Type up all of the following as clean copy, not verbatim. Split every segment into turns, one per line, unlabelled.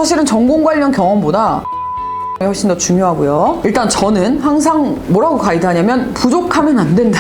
사실은 전공 관련 경험보다 훨씬 더 중요하고요. 일단 저는 항상 뭐라고 가이드하냐면 부족하면 안 된다.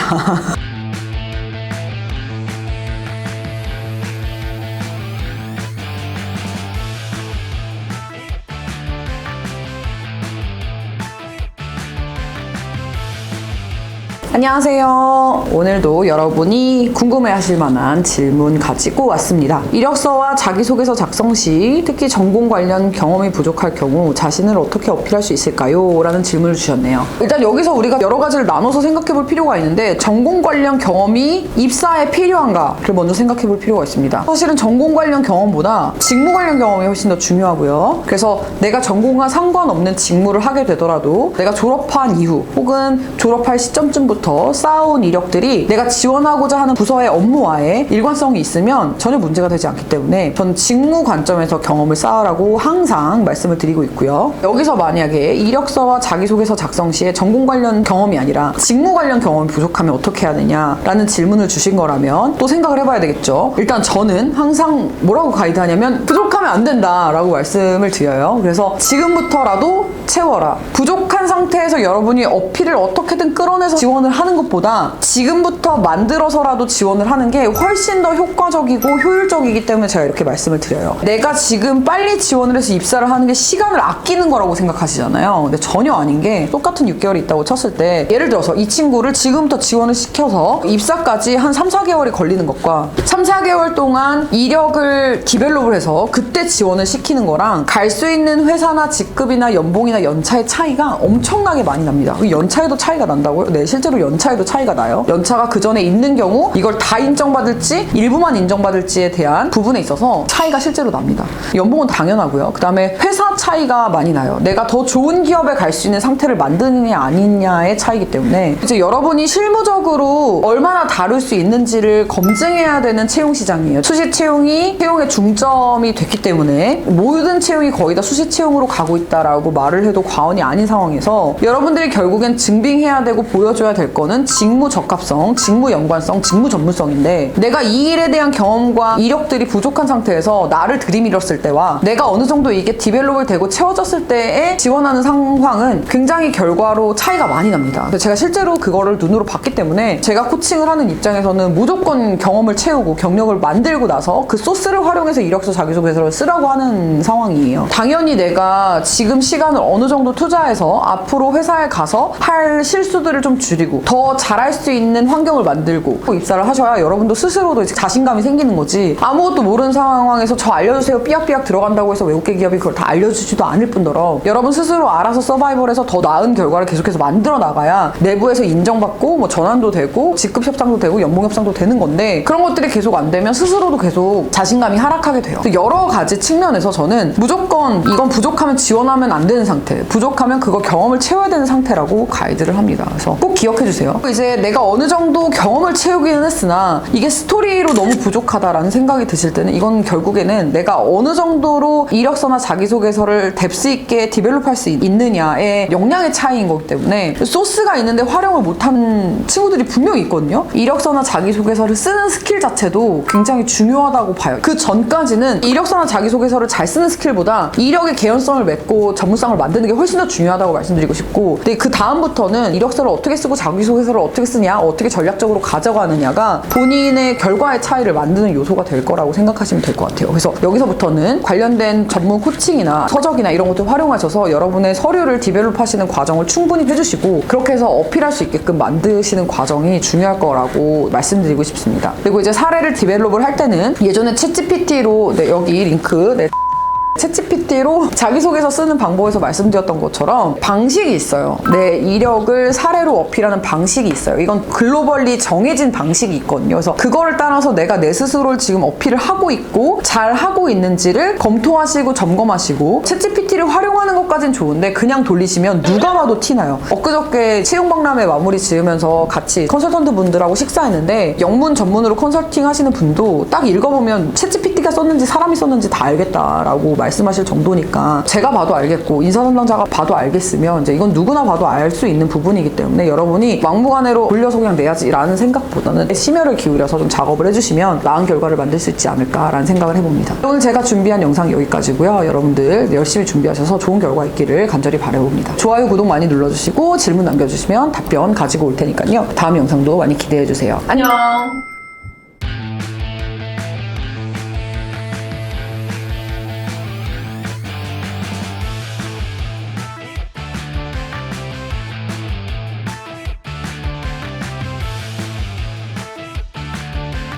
안녕하세요. 오늘도 여러분이 궁금해하실 만한 질문 가지고 왔습니다. 이력서와 자기소개서 작성 시 특히 전공 관련 경험이 부족할 경우 자신을 어떻게 어필할 수 있을까요? 라는 질문을 주셨네요. 일단 여기서 우리가 여러 가지를 나눠서 생각해 볼 필요가 있는데 전공 관련 경험이 입사에 필요한가를 먼저 생각해 볼 필요가 있습니다. 사실은 전공 관련 경험보다 직무 관련 경험이 훨씬 더 중요하고요. 그래서 내가 전공과 상관없는 직무를 하게 되더라도 내가 졸업한 이후 혹은 졸업할 시점쯤부터 쌓아온 이력들이 내가 지원하고자 하는 부서의 업무와의 일관성이 있으면 전혀 문제가 되지 않기 때문에 전 직무 관점에서 경험을 쌓으라고 항상 말씀을 드리고 있고요. 여기서 만약에 이력서와 자기소개서 작성 시에 전공 관련 경험이 아니라 직무 관련 경험이 부족하면 어떻게 해야 되냐라는 질문을 주신 거라면 또 생각을 해봐야 되겠죠. 일단 저는 항상 뭐라고 가이드하냐면 부족하면 안 된다라고 말씀을 드려요. 그래서 지금부터라도 채워라. 부족한 상태에서 여러분이 어필을 어떻게든 끌어내서 지원을 하는 것보다 지금부터 만들어서라도 지원을 하는 게 훨씬 더 효과적이고 효율적이기 때문에 제가 이렇게 말씀을 드려요. 내가 지금 빨리 지원을 해서 입사를 하는 게 시간을 아끼는 거라고 생각하시잖아요. 근데 전혀 아닌 게 똑같은 6개월이 있다고 쳤을 때 예를 들어서 이 친구를 지금부터 지원을 시켜서 입사까지 한 3, 4개월이 걸리는 것과 3, 4개월 동안 이력을 디벨롭을 해서 그때 지원을 시키는 거랑 갈 수 있는 회사나 직급이나 연봉이나 연차의 차이가 엄청나게 많이 납니다. 연차에도 차이가 난다고요? 네, 실제로 연차에도 차이가 나요. 연차가 그 전에 있는 경우 이걸 다 인정받을지 일부만 인정받을지에 대한 부분에 있어서 차이가 실제로 납니다. 연봉은 당연하고요. 그 다음에 회사 차이가 많이 나요. 내가 더 좋은 기업에 갈 수 있는 상태를 만드느냐 아니냐의 차이기 때문에 이제 여러분이 실무적으로 얼마나 다룰 수 있는지를 검증해야 되는 채용 시장이에요. 수시 채용이 채용의 중점이 됐기 때문에 모든 채용이 거의 다 수시 채용으로 가고 있다라고 말을 해도 과언이 아닌 상황에서 여러분들이 결국엔 증빙해야 되고 보여줘야 될 거는 직무 적합성, 직무 연관성, 직무 전문성인데 내가 이 일에 대한 경험과 이력들이 부족한 상태에서 나를 들이밀었을 때와 내가 어느 정도 이게 디벨롭을 되고 채워졌을 때에 지원하는 상황은 굉장히 결과로 차이가 많이 납니다. 제가 실제로 그거를 눈으로 봤기 때문에 제가 코칭을 하는 입장에서는 무조건 경험을 채우고 경력을 만들고 나서 그 소스를 활용해서 이력서 자기소개서를 쓰라고 하는 상황이에요. 당연히 내가 지금 시간을 어느 정도 투자해서 앞으로 회사에 가서 할 실수들을 좀 줄이고 더 잘할 수 있는 환경을 만들고 입사를 하셔야 여러분도 스스로도 이제 자신감이 생기는 거지. 아무것도 모르는 상황에서 저 알려주세요 삐약삐약 들어간다고 해서 외국계 기업이 그걸 다 알려주지도 않을 뿐더러 여러분 스스로 알아서 서바이벌해서 더 나은 결과를 계속해서 만들어 나가야 내부에서 인정받고 뭐 전환도 되고 직급 협상도 되고 연봉 협상도 되는 건데 그런 것들이 계속 안 되면 스스로도 계속 자신감이 하락하게 돼요. 여러 가지 측면에서 저는 무조건 이건 부족하면 지원하면 안 되는 상태, 부족하면 그거 경험을 채워야 되는 상태라고 가이드를 합니다. 그래서 꼭 기억해 주세요. 이제 내가 어느 정도 경험을 채우기는 했으나 이게 스토리로 너무 부족하다라는 생각이 드실 때는 이건 결국에는 내가 어느 정도로 이력서나 자기소개서를 뎁스 있게 디벨롭할 수 있느냐의 역량의 차이인 거기 때문에 소스가 있는데 활용을 못하는 친구들이 분명히 있거든요. 이력서나 자기소개서를 쓰는 스킬 자체도 굉장히 중요하다고 봐요. 그 전까지는 이력서나 자기소개서를 잘 쓰는 스킬보다 이력의 개연성을 맺고 전문성을 만드는 게 훨씬 더 중요하다고 말씀드리고 싶고 근데 그 다음부터는 이력서를 어떻게 쓰고 자기소개서를 어떻게 쓰냐 어떻게 전략적으로 가져가느냐가 본인의 결과의 차이를 만드는 요소가 될 거라고 생각하시면 될 것 같아요. 그래서 여기서부터는 관련된 전문 코칭이나 서적이나 이런 것들 활용하셔서 여러분의 서류를 디벨롭 하시는 과정을 충분히 해주시고 그렇게 해서 어필할 수 있게끔 만드시는 과정이 중요할 거라고 말씀드리고 싶습니다. 그리고 이제 사례를 디벨롭을 할 때는 예전에 챗GPT로 여기 링크 챗GPT로 자기소개서 쓰는 방법에서 말씀드렸던 것처럼 방식이 있어요. 내 이력을 사례로 어필하는 방식이 있어요. 이건 글로벌리 정해진 방식이 있거든요. 그래서 그거를 따라서 내가 내 스스로를 지금 어필을 하고 있고 잘 하고 있는지를 검토하시고 점검하시고 챗GPT를 활용하는 것까진 좋은데 그냥 돌리시면 누가 봐도 티나요. 엊그저께 채용박람회 마무리 지으면서 같이 컨설턴트 분들하고 식사했는데 영문 전문으로 컨설팅 하시는 분도 딱 읽어보면 챗GPT가 자기가 썼는지 사람이 썼는지 다 알겠다라고 말씀하실 정도니까 제가 봐도 알겠고 인사 담당자가 봐도 알겠으면 이제 이건 누구나 봐도 알 수 있는 부분이기 때문에 여러분이 막무가내로 돌려서 그냥 내야지라는 생각보다는 심혈을 기울여서 좀 작업을 해주시면 나은 결과를 만들 수 있지 않을까라는 생각을 해봅니다. 오늘 제가 준비한 영상 여기까지고요. 여러분들 열심히 준비하셔서 좋은 결과 있기를 간절히 바라봅니다. 좋아요, 구독 많이 눌러주시고 질문 남겨주시면 답변 가지고 올 테니까요. 다음 영상도 많이 기대해주세요. 안녕!